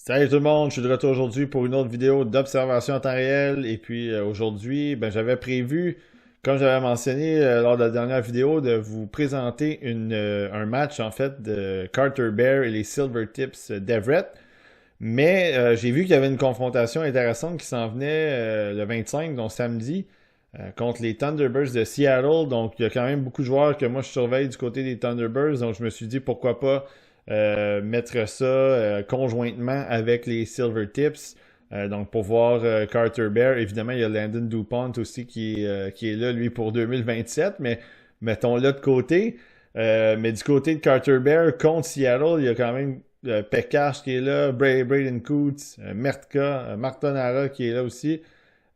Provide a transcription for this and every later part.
Salut tout le monde, je suis de retour aujourd'hui pour une autre vidéo d'observation en temps réel. Et puis aujourd'hui, j'avais prévu, comme j'avais mentionné lors de la dernière vidéo, de vous présenter un match en fait de Carter Bear et les Silver Tips d'Everett. Mais j'ai vu qu'il y avait une confrontation intéressante qui s'en venait le 25, donc samedi, contre les Thunderbirds de Seattle. Donc il y a quand même beaucoup de joueurs que moi je surveille du côté des Thunderbirds. Donc je me suis dit pourquoi pas mettre ça conjointement avec les Silver Tips. Donc pour voir Carter Bear, évidemment il y a Landon DuPont aussi qui est là lui pour 2027, mais mettons-le de côté. Mais du côté de Carter Bear contre Seattle, il y a quand même Pekash qui est là, Braden Coots, Mertka, Martin Hara qui est là aussi.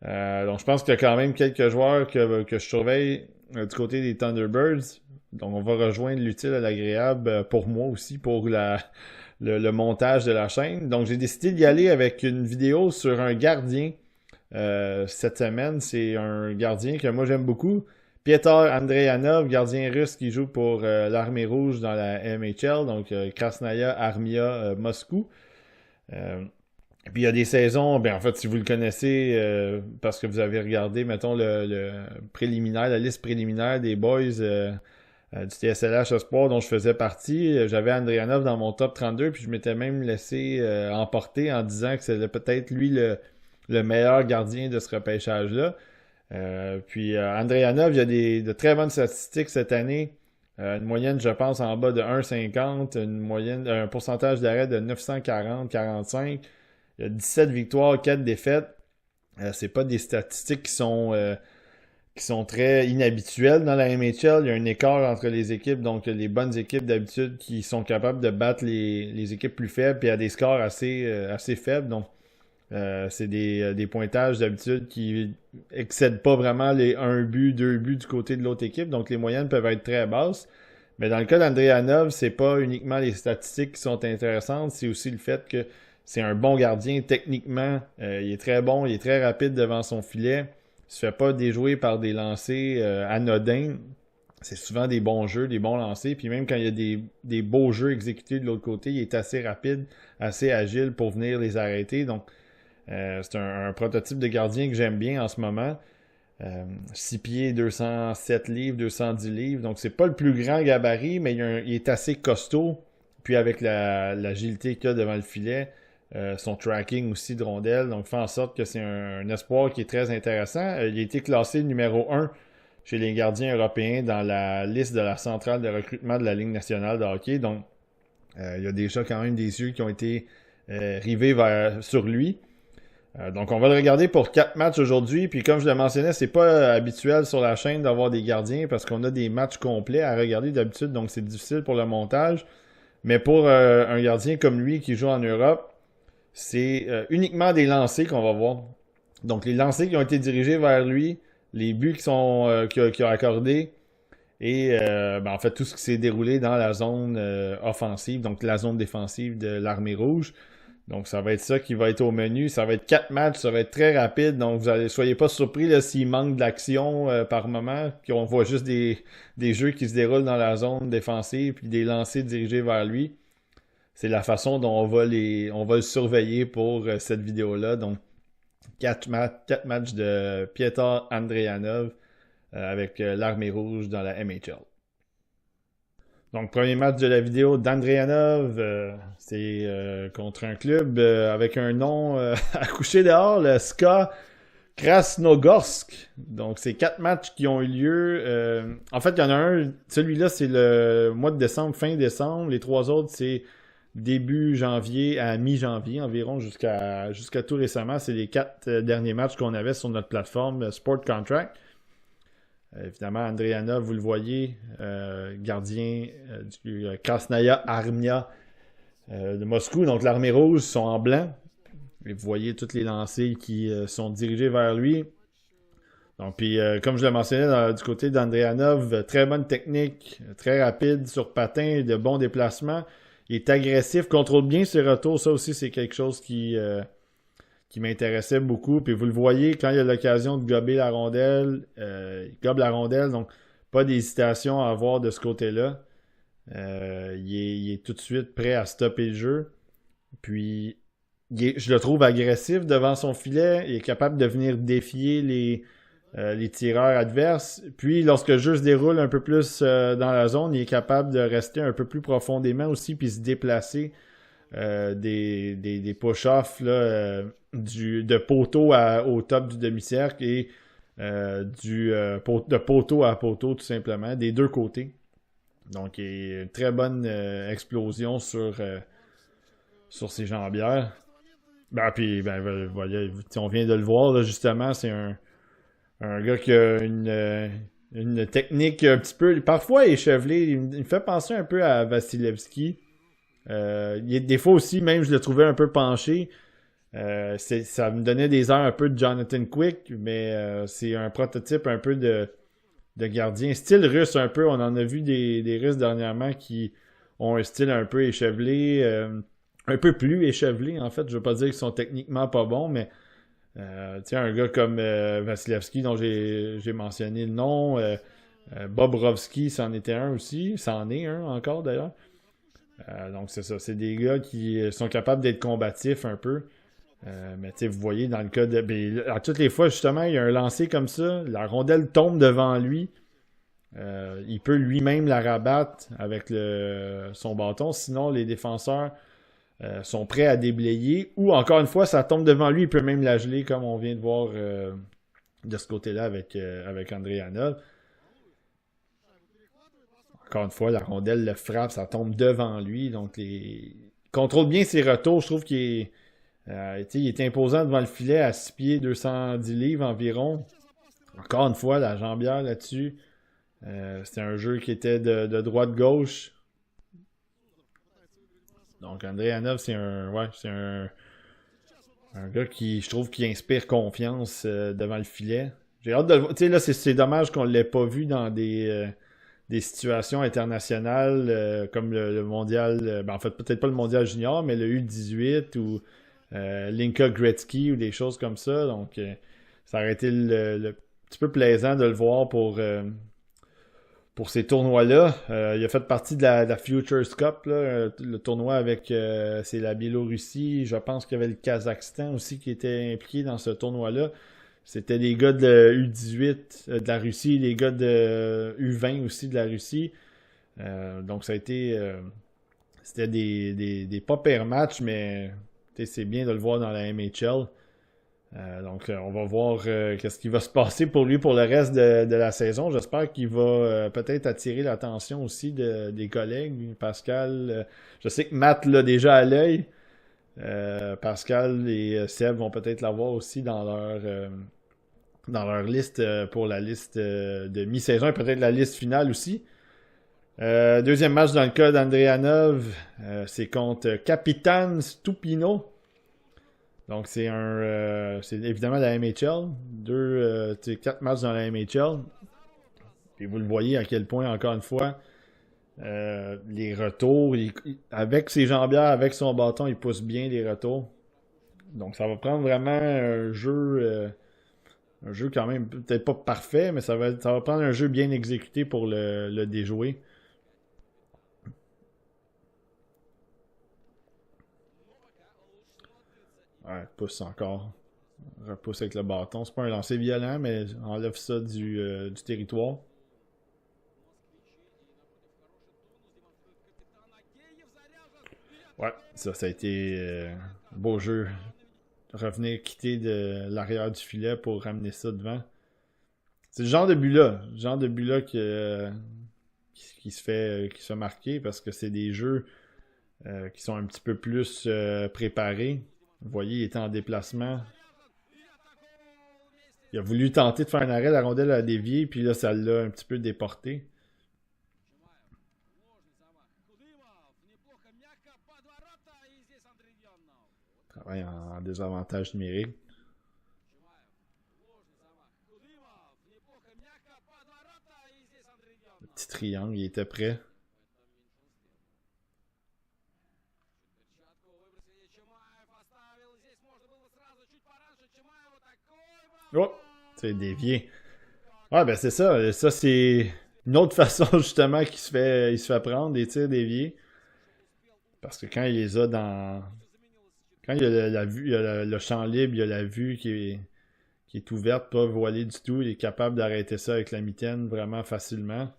Donc je pense qu'il y a quand même quelques joueurs que je surveille du côté des Thunderbirds. Donc on va rejoindre l'utile à l'agréable pour moi aussi, pour le montage de la chaîne. Donc j'ai décidé d'y aller avec une vidéo sur un gardien cette semaine. C'est un gardien que moi j'aime beaucoup. Pietar Andreanov, gardien russe qui joue pour l'Armée Rouge dans la MHL, donc Krasnaya Armia Moscou. Euh, puis il y a des saisons, en fait, si vous le connaissez, parce que vous avez regardé, mettons, le préliminaire, la liste préliminaire des boys du TSLH Espoir dont je faisais partie, j'avais Andrianov dans mon top 32, puis je m'étais même laissé emporter en disant que c'était peut-être lui le meilleur gardien de ce repêchage-là. Andrianov, il y a de très bonnes statistiques cette année. Une moyenne, je pense, en bas de 1,50, un pourcentage d'arrêt de 940-45. Il y a 17 victoires, 4 défaites. C'est pas des statistiques qui sont très inhabituelles dans la MHL. Il y a un écart entre les équipes, donc les bonnes équipes d'habitude qui sont capables de battre les équipes plus faibles, puis à des scores assez faibles. Donc, c'est des pointages d'habitude qui excèdent pas vraiment les 1 but, 2 buts du côté de l'autre équipe. Donc, les moyennes peuvent être très basses. Mais dans le cas d'Andrianov, c'est pas uniquement les statistiques qui sont intéressantes, c'est aussi le fait que c'est un bon gardien techniquement. Il est très bon, il est très rapide devant son filet. Il se fait pas déjouer par des lancers anodins. C'est souvent des bons jeux, des bons lancers. Puis même quand il y a des beaux jeux exécutés de l'autre côté, il est assez rapide, assez agile pour venir les arrêter. Donc, c'est un prototype de gardien que j'aime bien en ce moment. 6 pieds, 207 livres, 210 livres. Donc, c'est pas le plus grand gabarit, mais il est assez costaud. Puis avec l'agilité qu'il a devant le filet, son tracking aussi de rondelles, donc fait en sorte que c'est un espoir qui est très intéressant. Il a été classé numéro 1 chez les gardiens européens dans la liste de la centrale de recrutement de la Ligue nationale de hockey. Donc, il y a déjà quand même des yeux qui ont été rivés sur lui. Donc, on va le regarder pour 4 matchs aujourd'hui. Puis, comme je le mentionnais, c'est pas habituel sur la chaîne d'avoir des gardiens parce qu'on a des matchs complets à regarder d'habitude. Donc, c'est difficile pour le montage. Mais pour un gardien comme lui qui joue en Europe, c'est uniquement des lancers qu'on va voir. Donc, les lancers qui ont été dirigés vers lui, les buts qu'il a accordés et en fait tout ce qui s'est déroulé dans la zone offensive, donc la zone défensive de l'Armée Rouge. Donc, ça va être ça qui va être au menu. Ça va être 4 matchs, ça va être très rapide. Donc, soyez pas surpris là, s'il manque d'action par moment, qu'on voit juste des jeux qui se déroulent dans la zone défensive, puis des lancers dirigés vers lui. C'est la façon dont on va le surveiller pour cette vidéo-là. Donc, 4 matchs de Pietar Andreanov avec l'Armée Rouge dans la MHL. Donc, premier match de la vidéo d'Andreanov, c'est contre un club avec un nom à coucher dehors, le SKA Krasnogorsk. Donc, c'est 4 matchs qui ont eu lieu. En fait, il y en a un, celui-là, c'est le mois de décembre, fin décembre. Les 3 autres, c'est début janvier à mi-janvier environ, jusqu'à tout récemment. C'est les 4 derniers matchs qu'on avait sur notre plateforme Sport Contract. Évidemment, Andrianov, vous le voyez, gardien du Krasnaya Armia de Moscou. Donc, l'Armée Rouge sont en blanc. Et vous voyez tous les lancers qui sont dirigés vers lui. Donc, puis, comme je le mentionnais du côté d'Andrianov, très bonne technique, très rapide sur patin, de bons déplacements. Il est agressif, contrôle bien ses retours. Ça aussi, c'est quelque chose qui m'intéressait beaucoup. Puis vous le voyez, quand il y a l'occasion de gober la rondelle, il gobe la rondelle, donc pas d'hésitation à avoir de ce côté-là. Il est tout de suite prêt à stopper le jeu. Puis je le trouve agressif devant son filet. Il est capable de venir défier les tireurs adverses. Puis, lorsque le jeu se déroule un peu plus dans la zone, il est capable de rester un peu plus profondément aussi, puis se déplacer des push-offs là, de poteau au top du demi-cercle et de poteau à poteau, tout simplement, des deux côtés. Donc, il y a une très bonne explosion sur ses jambières. Ben, puis, ben, voilà, on vient de le voir, là, justement, c'est un gars qui a une technique un petit peu, parfois échevelée. Il me fait penser un peu à Vasilevski. Des fois aussi, même, je le trouvais un peu penché. Ça me donnait des airs un peu de Jonathan Quick, mais c'est un prototype un peu de gardien. Style russe un peu. On en a vu des Russes dernièrement qui ont un style un peu échevelé. Un peu plus échevelé, en fait. Je veux pas dire qu'ils sont techniquement pas bons, mais un gars comme Vasilevski, dont j'ai mentionné le nom, Bobrovski, c'en était un aussi. C'en est un encore, d'ailleurs. Donc, c'est ça. C'est des gars qui sont capables d'être combatifs un peu. Mais tu sais, vous voyez, dans le cas de... Ben, à toutes les fois, justement, il y a un lancer comme ça. La rondelle tombe devant lui. Il peut lui-même la rabattre avec son bâton. Sinon, les défenseurs sont prêts à déblayer. Ou, encore une fois, ça tombe devant lui. Il peut même la geler, comme on vient de voir de ce côté-là avec Andrianov. Encore une fois, la rondelle le frappe, ça tombe devant lui. Donc, il contrôle bien ses retours. Je trouve il est imposant devant le filet à 6 pieds, 210 livres environ. Encore une fois, la jambière là-dessus. C'était un jeu qui était de droite-gauche. Donc, Andrianov, c'est un gars qui, je trouve, qui inspire confiance devant le filet. J'ai hâte de le voir. Tu sais, là, c'est dommage qu'on ne l'ait pas vu dans des situations internationales comme le mondial, en fait peut-être pas le mondial junior, mais le U18 ou Linka Gretzky ou des choses comme ça. Donc ça aurait été le petit peu plaisant de le voir pour ces tournois-là. Il a fait partie de la Futures Cup, là, le tournoi avec c'est la Biélorussie, je pense qu'il y avait le Kazakhstan aussi qui était impliqué dans ce tournoi-là. C'était des gars de U18 de la Russie, des gars de U20 aussi de la Russie. Donc ça a été... c'était des pas pires matchs, mais c'est bien de le voir dans la MHL. Donc on va voir qu'est-ce qui va se passer pour lui pour le reste de la saison. J'espère qu'il va peut-être attirer l'attention aussi des collègues. Pascal, je sais que Matt l'a déjà à l'œil. Pascal et Seb vont peut-être l'avoir aussi dans leur liste pour la liste de mi-saison et peut-être la liste finale aussi. Deuxième match dans le cas d'Andrianov, c'est contre Capitan Stupino. Donc c'est c'est évidemment la MHL. 4 matchs dans la MHL. Et vous le voyez à quel point, encore une fois, les retours, avec ses jambières, avec son bâton, il pousse bien les retours. Donc ça va prendre vraiment un jeu quand même peut-être pas parfait, mais ça va prendre un jeu bien exécuté pour le déjouer. Ouais, pousse encore. Repousse avec le bâton. C'est pas un lancer violent, mais enlève ça du territoire. Ouais, ça a été un beau jeu. Revenir quitter de l'arrière du filet pour ramener ça devant. C'est le genre de but-là. Le genre de but-là qui se fait marquer parce que c'est des jeux qui sont un petit peu plus préparés. Vous voyez, il était en déplacement. Il a voulu tenter de faire un arrêt, la rondelle a dévié, puis là, ça l'a un petit peu déporté. Travaille en désavantage numérique. Le petit triangle, il était prêt. Oh! C'est dévié. Ouais, ben c'est ça. Ça, c'est une autre façon, justement, il se fait prendre des tirs déviés. Parce que quand il les a Quand il y a la vue, il y a le champ libre, il y a la vue qui est ouverte, pas voilée du tout. Il est capable d'arrêter ça avec la mitaine vraiment facilement.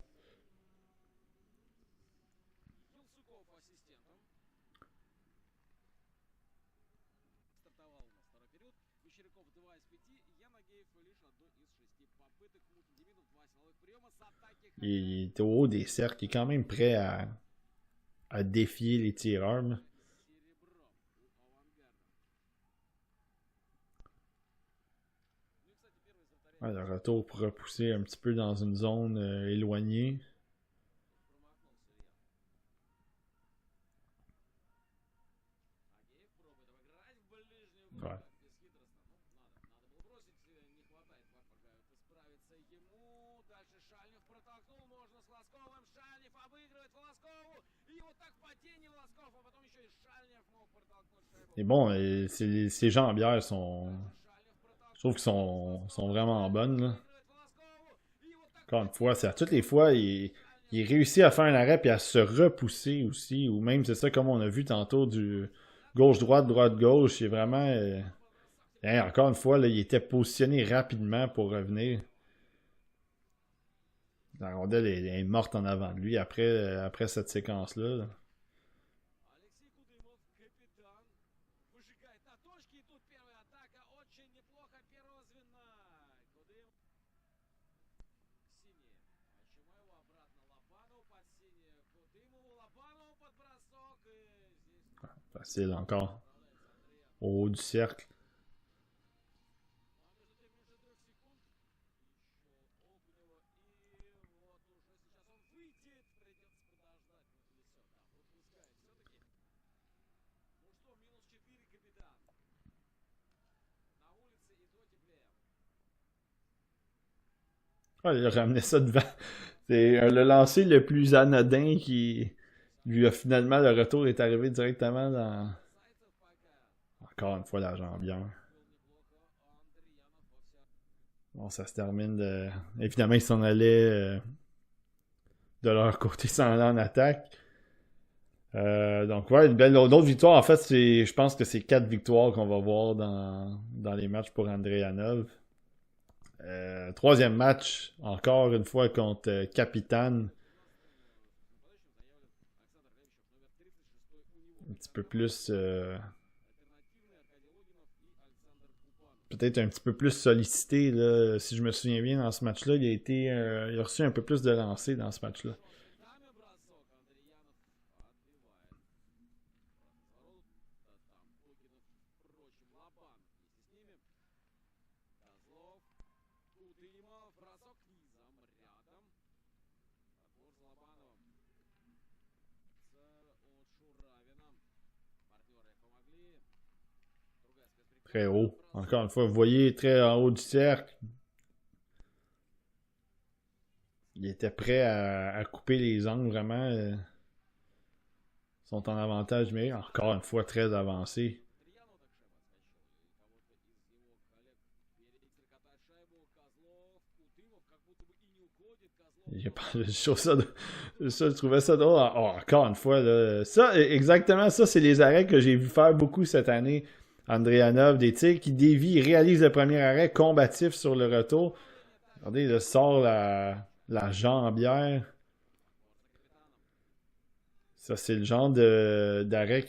Il est au haut des cercles, il est quand même prêt à défier les tireurs, là. Ouais, le retour pour repousser un petit peu dans une zone éloignée. Ouais. Et bon, ces jambières sont. Je trouve qu'ils sont vraiment bonnes, là. Encore une fois, c'est à toutes les fois, il réussit à faire un arrêt puis à se repousser aussi. Ou même, c'est ça, comme on a vu tantôt, du gauche-droite, droite-gauche. Il est vraiment. Hein, encore une fois, là, il était positionné rapidement pour revenir. La rondelle est morte en avant de lui après cette séquence-là, là. Facile encore. Au haut du cercle. Ah, il a ramené ça devant. C'est le lancer le plus anodin qui lui a finalement le retour est arrivé directement dans. Encore une fois la jambière. Bon, ça se termine de. Évidemment, ils s'en allaient de leur côté sans aller en attaque. Donc ouais, une belle autre victoire. En fait, je pense que c'est 4 victoires qu'on va voir dans les matchs pour Andreanov. Troisième match, encore une fois contre Capitane. Un petit peu plus. Peut-être un petit peu plus sollicité, là. Si je me souviens bien, dans ce match-là, il a reçu un peu plus de lancers dans ce match-là. Très haut. Encore une fois, vous voyez, très en haut du cercle. Il était prêt à couper les angles, vraiment. Ils sont en avantage, mais encore une fois, très avancé. Je trouve je trouvais ça drôle. Oh, encore une fois, là. Ça, exactement ça, c'est les arrêts que j'ai vu faire beaucoup cette année. Andreanov, des tirs qui dévient, réalise le premier arrêt combatif sur le retour. Regardez, il sort la jambière. Ça, c'est le genre d'arrêt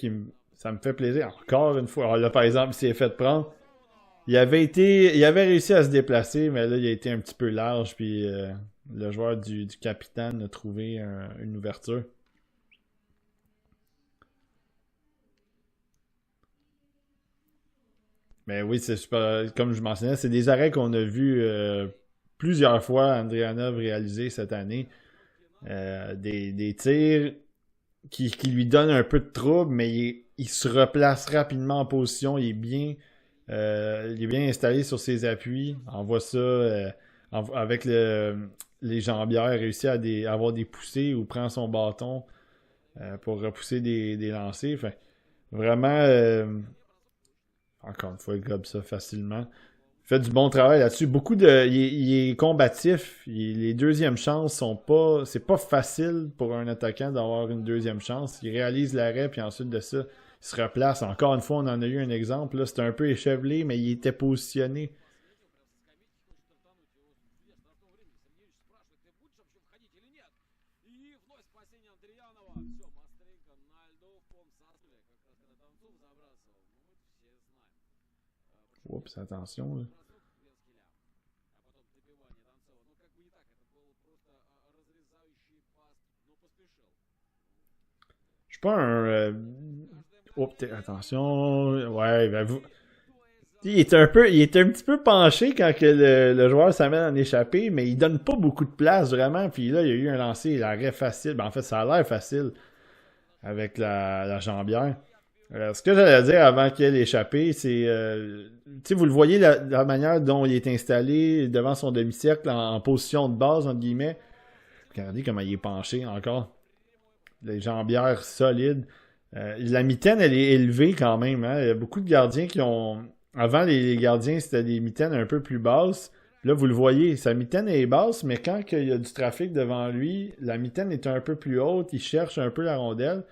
ça me fait plaisir. Encore une fois. Alors là, par exemple, il s'est fait prendre. Il avait réussi à se déplacer, mais là, il a été un petit peu large, puis le joueur du capitaine a trouvé une ouverture. Mais oui, c'est super. Comme je mentionnais, c'est des arrêts qu'on a vus plusieurs fois Andrianov réaliser cette année. Des tirs qui lui donnent un peu de trouble, mais il se replace rapidement en position. Il est bien installé sur ses appuis. On voit ça avec les jambières, réussit à avoir des poussées ou prend son bâton pour repousser des lancers. Enfin, vraiment, encore une fois, il gobe ça facilement. Il fait du bon travail là-dessus. Il est combatif. Les deuxièmes chances sont pas. C'est pas facile pour un attaquant d'avoir une deuxième chance. Il réalise l'arrêt, puis ensuite de ça, il se replace. Encore une fois, on en a eu un exemple. Là, c'était un peu échevelé, mais il était positionné. Oups, attention, là. Je suis pas un... attention. Ouais, ben vous... il est un petit peu penché quand que le joueur s'amène en échappée, mais il donne pas beaucoup de place vraiment. Puis là, il y a eu un lancer, l'arrêt facile. Ben, en fait, ça a l'air facile avec la jambière. Ce que j'allais dire avant qu'il ait échappé, c'est... tu sais, vous le voyez, la manière dont il est installé devant son demi-cercle en position de base, entre guillemets. Regardez comment il est penché encore. Les jambières solides. La mitaine, elle est élevée quand même. Hein? Il y a beaucoup de gardiens qui ont... Avant, les gardiens, c'était des mitaines un peu plus basses. Là, vous le voyez, sa mitaine est basse, mais quand il y a du trafic devant lui, la mitaine est un peu plus haute. Il cherche un peu la rondelle.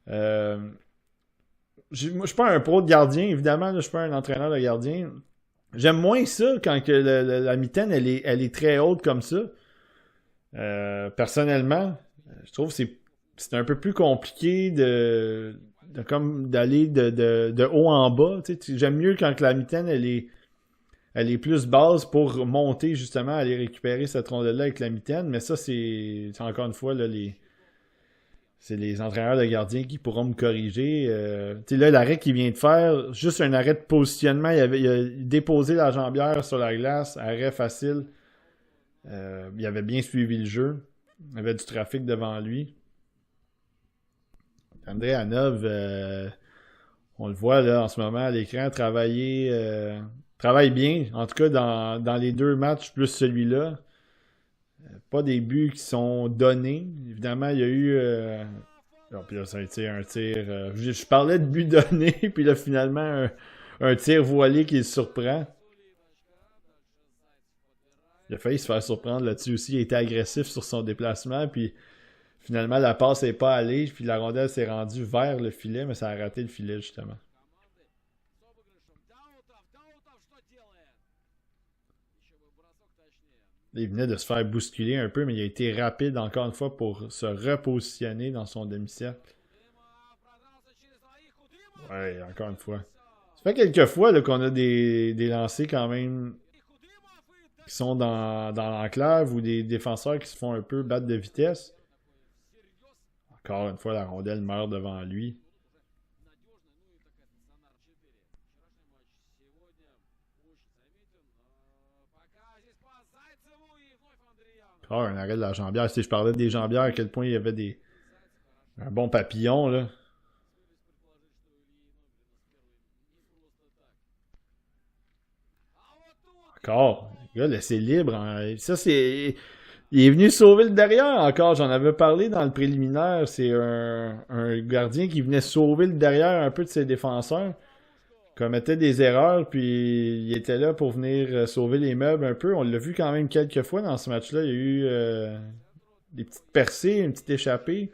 Moi, je suis pas un pro de gardien, évidemment. Là, je suis pas un entraîneur de gardien. J'aime moins ça quand que la mitaine, elle est très haute comme ça. Personnellement, je trouve que c'est un peu plus compliqué comme d'aller de haut en bas. Tu sais, j'aime mieux quand que la mitaine elle est plus basse pour monter justement, aller récupérer cette rondelle-là avec la mitaine. Mais ça, c'est encore une fois là, c'est les entraîneurs de gardiens qui pourront me corriger. Tu sais, là, l'arrêt qu'il vient de faire, juste un arrêt de positionnement, il a déposé la jambière sur la glace, arrêt facile. Il avait bien suivi le jeu. Il avait du trafic devant lui. André Hanov, on le voit là en ce moment à l'écran, travaille bien, en tout cas dans les deux matchs plus celui-là. Pas des buts qui sont donnés. Évidemment, il y a eu... puis là, ça a été un tir... je parlais de but donné, puis là, finalement, un tir voilé qui le surprend. Il a failli se faire surprendre là-dessus aussi. Il a été agressif sur son déplacement, puis finalement, la passe n'est pas allée, puis la rondelle s'est rendue vers le filet, mais ça a raté le filet, justement. Il venait de se faire bousculer un peu, mais il a été rapide encore une fois pour se repositionner dans son demi-cercle. Ouais, encore une fois. Ça fait quelques fois là, qu'on a des lancers quand même qui sont dans l'enclave ou des défenseurs qui se font un peu battre de vitesse. Encore une fois, la rondelle meurt devant lui. Encore un arrêt de la jambière. Si je parlais des jambières, à quel point il y avait un bon papillon, là. Encore. Le gars, laissé libre. Hein. Ça, c'est... Il est venu sauver le derrière encore. J'en avais parlé dans le préliminaire. C'est un gardien qui venait sauver le derrière un peu de ses défenseurs. Commettait des erreurs, puis il était là pour venir sauver les meubles un peu. On l'a vu quand même quelques fois dans ce match-là. Il y a eu des petites percées, une petite échappée.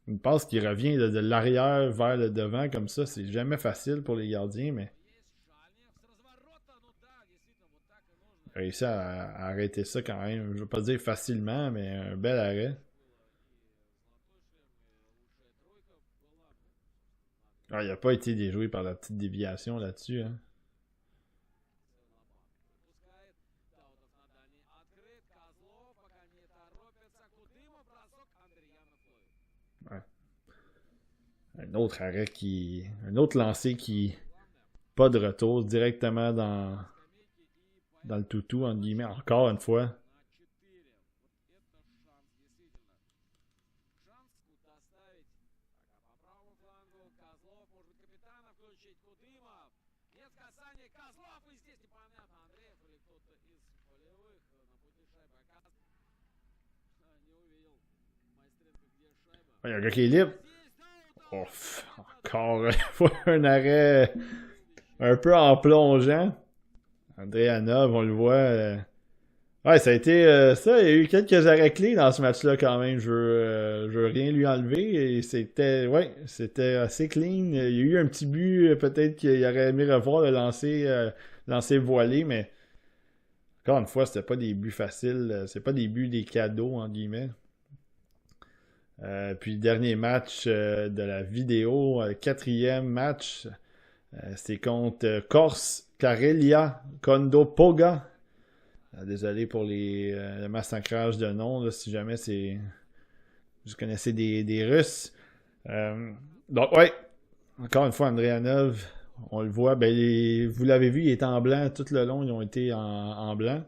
Une passe qui revient de l'arrière vers le devant comme ça, c'est jamais facile pour les gardiens, mais il a réussi à arrêter ça quand même. Je ne veux pas dire facilement, mais un bel arrêt. Ah, il n'a pas été déjoué par la petite déviation là-dessus. Hein. Ouais. Un autre arrêt qui. Un autre lancé qui. Pas de retour, directement dans le toutou, entre guillemets, encore une fois. Il y a un gars qui est libre. Ouf, encore une fois un arrêt un peu en plongeant. André Hanov, on le voit, Ouais, ça a été ça. Il y a eu quelques arrêts clés dans ce match-là quand même. Je veux rien lui enlever. Et c'était, ouais, c'était assez clean. Il y a eu un petit but, peut-être qu'il aurait aimé revoir le lancer voilé, mais encore une fois, c'était pas des buts faciles. C'est pas des buts des cadeaux, en guillemets. Puis dernier match de la vidéo, quatrième match, c'est contre Corse Karelia Kondopoga. Désolé pour le massacrage de noms, là, si jamais c'est. Je connaissais des Russes. Donc, ouais, encore une fois, Andrianov, on le voit. Ben, vous l'avez vu, il est en blanc tout le long. Ils ont été en blanc.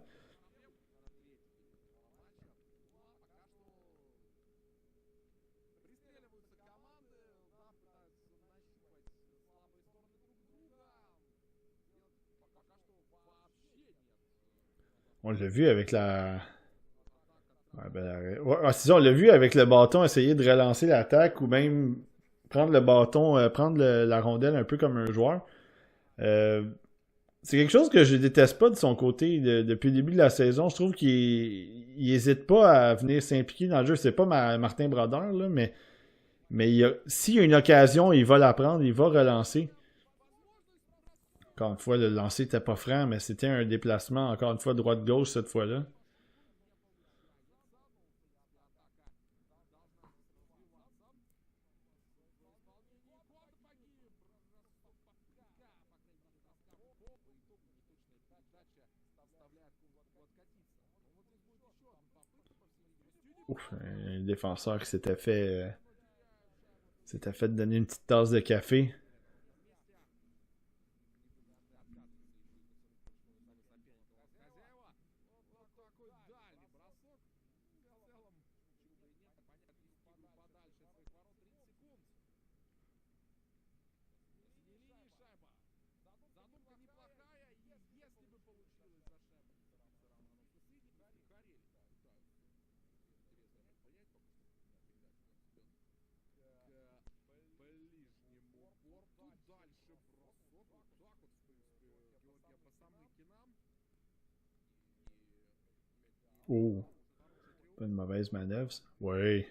On l'a vu avec la. Ouais, ben, c'est ça, on l'a vu avec le bâton essayer de relancer l'attaque ou même prendre le bâton, prendre la rondelle un peu comme un joueur. Euh, c'est quelque chose que je déteste pas de son côté depuis le début de la saison. Je trouve qu'il hésite pas à venir s'impliquer dans le jeu. C'est pas Martin Brodeur, là, mais s'il y a une occasion, il va la prendre, il va relancer. Encore une fois, le lancer n'était pas franc, mais c'était un déplacement, encore une fois, droite-gauche cette fois-là. Ouf, un défenseur qui s'était fait donner une petite tasse de café. Oh, pas une mauvaise manœuvre, ça. Oui.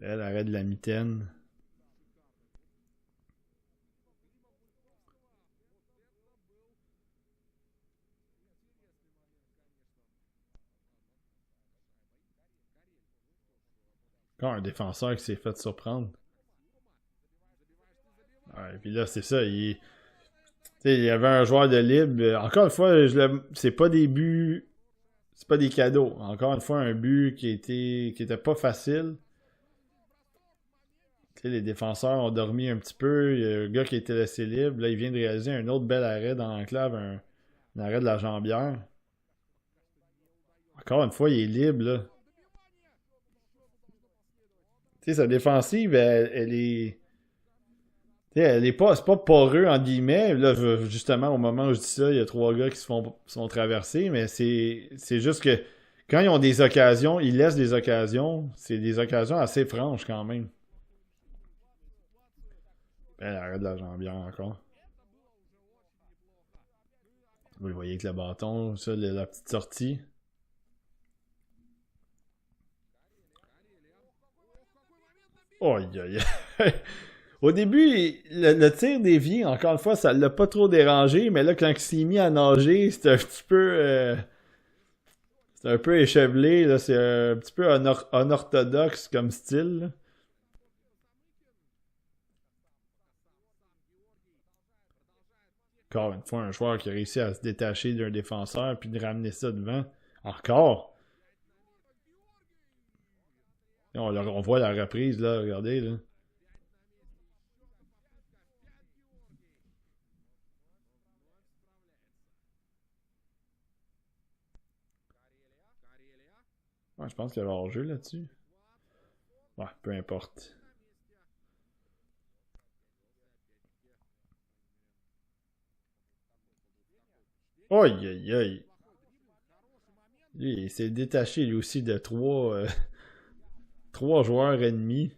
Elle arrête de la mitaine. Encore un défenseur qui s'est fait surprendre. Ouais, puis là, c'est ça. Il y avait un joueur de libre. Encore une fois, c'est pas des buts. C'est pas des cadeaux. Encore une fois, un but qui était pas facile. Les défenseurs ont dormi un petit peu. Il y a un gars qui a été laissé libre. Là, il vient de réaliser un autre bel arrêt dans l'enclave, un arrêt de la jambière. Encore une fois, il est libre, là. Sa défensive, elle est. Elle est pas, c'est pas poreux, en guillemets. Là, justement, au moment où je dis ça, il y a trois gars qui se font traverser, mais c'est juste que quand ils ont des occasions, ils laissent des occasions. C'est des occasions assez franches quand même. Elle arrête de la jambière encore. Vous le voyez avec le bâton, ça, la petite sortie. Oh, aïe, aïe, aïe. Au début, le tir dévié, encore une fois, ça l'a pas trop dérangé, mais là, quand il s'est mis à nager, c'était un petit peu. C'est un peu échevelé, là, c'est un petit peu unorthodoxe comme style, là. Encore une fois, un joueur qui a réussi à se détacher d'un défenseur puis de ramener ça devant. Encore! On voit la reprise, là, regardez, là. Ouais, je pense qu'il y avait hors-jeu là-dessus. Ouais, peu importe. Aïe, aïe, aïe. Lui, il s'est détaché lui aussi de trois joueurs ennemis.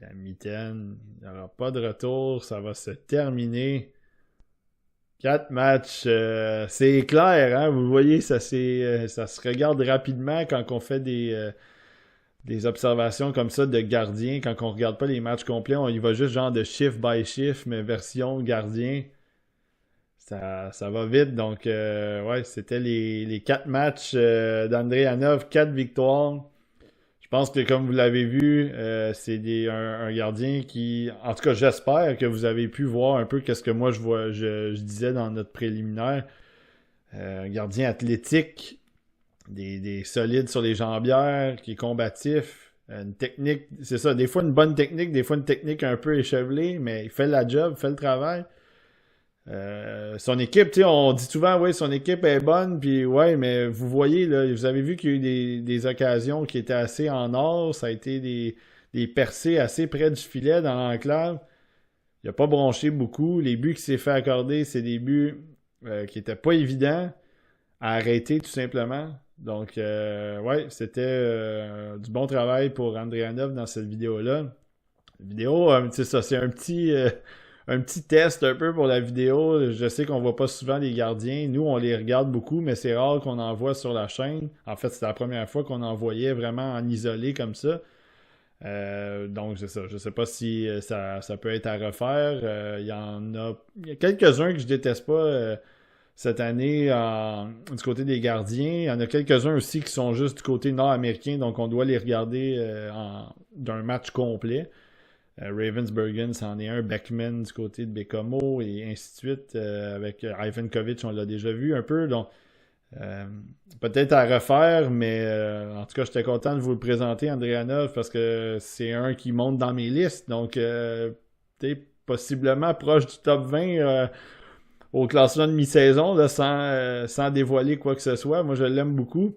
la mitaine, il n'y aura pas de retour, ça va se terminer. 4 matchs, c'est clair, hein? Vous voyez, ça se regarde rapidement quand on fait des observations comme ça de gardien, quand on regarde pas les matchs complets, on y va juste genre de shift by shift, mais version gardien. Ça va vite, donc ouais, c'était les 4 matchs d'Andrianov, 4 victoires. Je pense que comme vous l'avez vu, c'est un gardien qui, en tout cas j'espère que vous avez pu voir un peu qu'est-ce que moi je disais dans notre préliminaire. Un gardien athlétique, des solides sur les jambières, qui est combatif, une technique, c'est ça, des fois une bonne technique, des fois une technique un peu échevelée, mais il fait la job, fait le travail. Son équipe, tu sais, on dit souvent, oui, son équipe est bonne, puis ouais, mais vous voyez, là, vous avez vu qu'il y a eu des occasions qui étaient assez en or, ça a été des percées assez près du filet dans l'enclave. Il n'a pas bronché beaucoup. Les buts qu'il s'est fait accorder, c'est des buts qui n'étaient pas évidents à arrêter, tout simplement. Donc, ouais, c'était du bon travail pour Andrianov dans cette vidéo-là. La vidéo, c'est ça, c'est un petit test un peu pour la vidéo. Je sais qu'on voit pas souvent les gardiens. Nous, on les regarde beaucoup, mais c'est rare qu'on en voit sur la chaîne. En fait, c'est la première fois qu'on en voyait vraiment en isolé comme ça. Donc, c'est ça. Je sais pas si ça peut être à refaire. Il y a quelques-uns que je déteste pas cette année du côté des gardiens. Il y en a quelques-uns aussi qui sont juste du côté nord-américain, donc on doit les regarder d'un match complet. Ravensburgen, c'en est un. Beckman du côté de Bécomo et ainsi de suite. Avec Ivankovic, on l'a déjà vu un peu. Donc, peut-être à refaire, mais en tout cas, j'étais content de vous le présenter, Andrianov, parce que c'est un qui monte dans mes listes. Donc, possiblement proche du top 20 au classement de mi-saison, là, sans dévoiler quoi que ce soit. Moi, je l'aime beaucoup.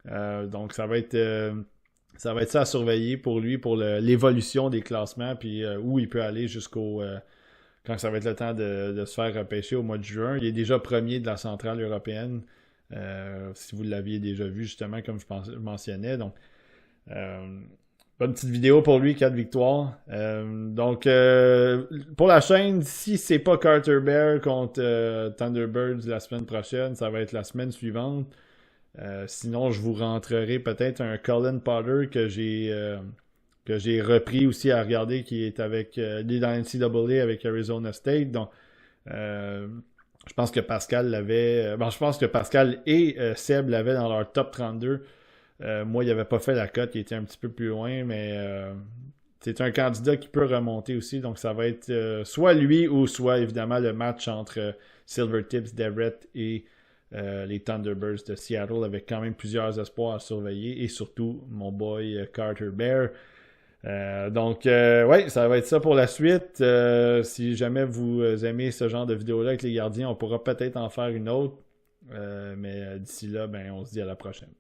Donc, ça va être ça à surveiller pour lui, pour l'évolution des classements, puis où il peut aller jusqu'au... quand ça va être le temps de se faire repêcher au mois de juin. Il est déjà premier de la centrale européenne, si vous l'aviez déjà vu, justement, comme je mentionnais. Donc, bonne petite vidéo pour lui, 4 victoires. Donc, pour la chaîne, si c'est pas Carter Bear contre Thunderbirds la semaine prochaine, ça va être la semaine suivante. Sinon, je vous rentrerai peut-être un Colin Potter que j'ai repris aussi à regarder, qui est avec il est dans NCAA avec Arizona State. Donc, je pense que Pascal l'avait. Je pense que Pascal et Seb l'avaient dans leur top 32. Moi, il n'avait pas fait la cote, il était un petit peu plus loin, mais c'est un candidat qui peut remonter aussi. Donc, ça va être soit lui ou soit évidemment le match entre Silvertips, Deverett et les Thunderbirds de Seattle, avec quand même plusieurs espoirs à surveiller et surtout mon boy Carter Bear. Donc, ouais, ça va être ça pour la suite. Si jamais vous aimez ce genre de vidéo-là avec les gardiens, on pourra peut-être en faire une autre. Mais d'ici là, ben, on se dit à la prochaine.